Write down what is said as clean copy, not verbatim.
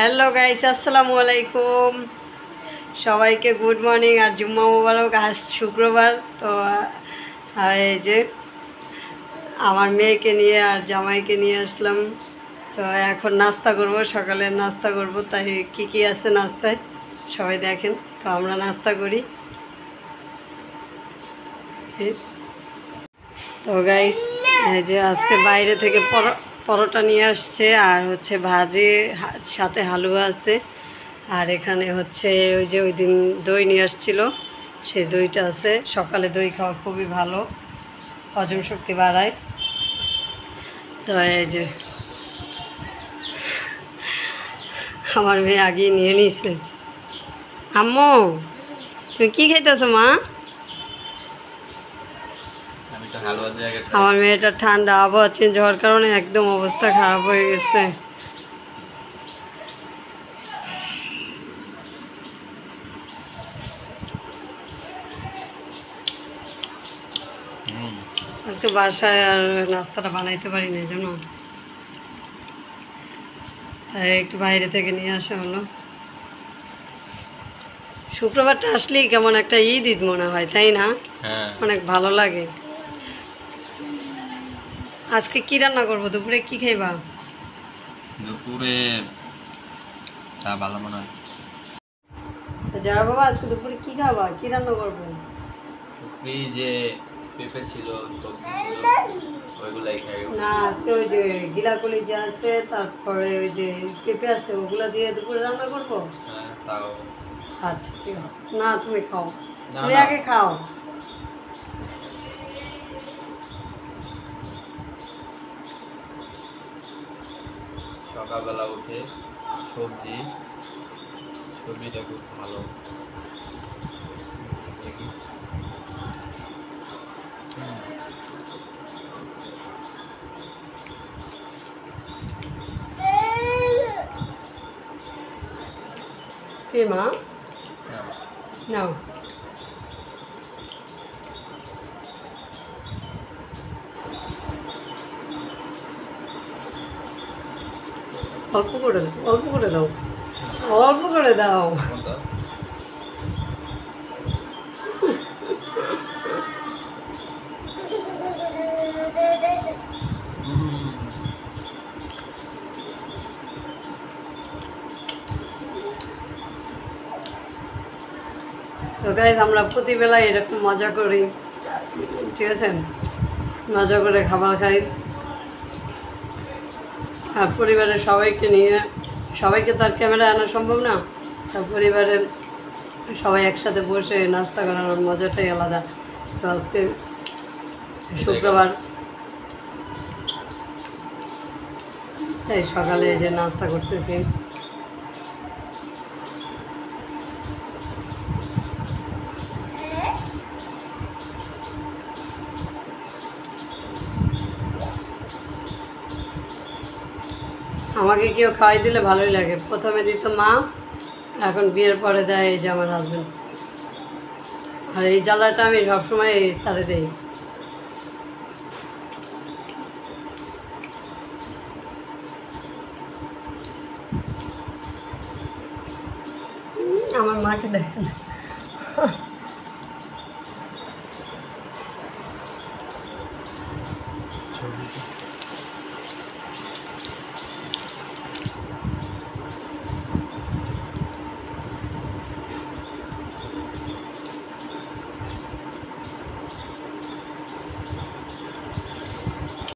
Hello guys, আসসালামু আলাইকুম। সবাইকে গুড মর্নিং আর জুম্মা মুবারক। আজ শুক্রবার তো এই যে আমার মেয়েকে নিয়ে আর জামাইকে নিয়ে আসলাম। তো এখন নাস্তা করব, সকালের নাস্তা করব। তাই কি কি আছে নাস্তায় সবাই দেখেন। তো আমরা নাস্তা করি। তো গাইস এই যে আজকে বাইরে থেকে পরোটা নিয়ে আসছে, আর হচ্ছে ভাজি, সাথে হালুয়া আছে। আর এখানে হচ্ছে ওই যে ওই দিন দই নিয়ে আসছিল, সেই দইটা আছে। সকালে দই খাওয়া খুবই ভালো, হজম শক্তি বাড়ায়। তো এই যে আমার মেয়ে আগেই নিয়ে নিয়েছে। আম্মু তুমি কী খাইতেছো মা? আমার মেয়েটা ঠান্ডা, আবহাওয়া চেঞ্জ হওয়ার কারণে একদম অবস্থা খারাপ হয়ে গেছে। আজকে বাসায় আর নাস্তাটা বানাইতে পারি না, জানো, তাই একটু বাইরে থেকে নিয়ে আসা হলো। শুক্রবারটা আসলেই কেমন একটা ঈদ ঈদ মনে হয়, তাই না? অনেক ভালো লাগে। আজকে কি রান্না করবো? দুপুরে কি খাইবা? দুপুরে তা ভালো মনে হয়। যারা বাবা, আজকে দুপুরে কি খাবা? কি রান্না করবো? ফ্রিজে পেঁপে ছিল, সবজি ছিল, ওইগুলাই খাই। না, আজকে ওই যে গিলা কলিজা আছে, তারপরে ওই যে পেঁপে আছে, ওগুলা দিয়ে দুপুরে রান্না করবো। হ্যাঁ, তাও আচ্ছা ঠিক আছে। না তুমি খাও, না, তুমি না। আগে খাও। সকালবেলা উঠে সবজিটা খুব ভালো। দেখি কি মা? নাও। অল্প করে দাও, অল্প করে দাও, অল্প করে দাও। কোনটা? তো গাইজ, আমরা প্রতিবেলায় এরকম মজা করি, ঠিক আছে? মজা করে খাবার খাই, আর পরিবারের সবাইকে নিয়ে। সবাইকে তো আর ক্যামেরায় আনা সম্ভব না, আর পরিবারের সবাই একসাথে বসে নাস্তা করার মজাটাই আলাদা। তো আজকে শুক্রবার, তাই সকালে এই যে নাস্তা করতেছি। আমাকে কেউ খাওয়াই দিলে ভালোই লাগে। প্রথমে দিত মা, এখন বিয়ের পরে দেয় এই যে আমার হাজব্যান্ড। আর এই জ্বালাটা আমি সবসময় তারে দেই। আমার মাকে দেখেন।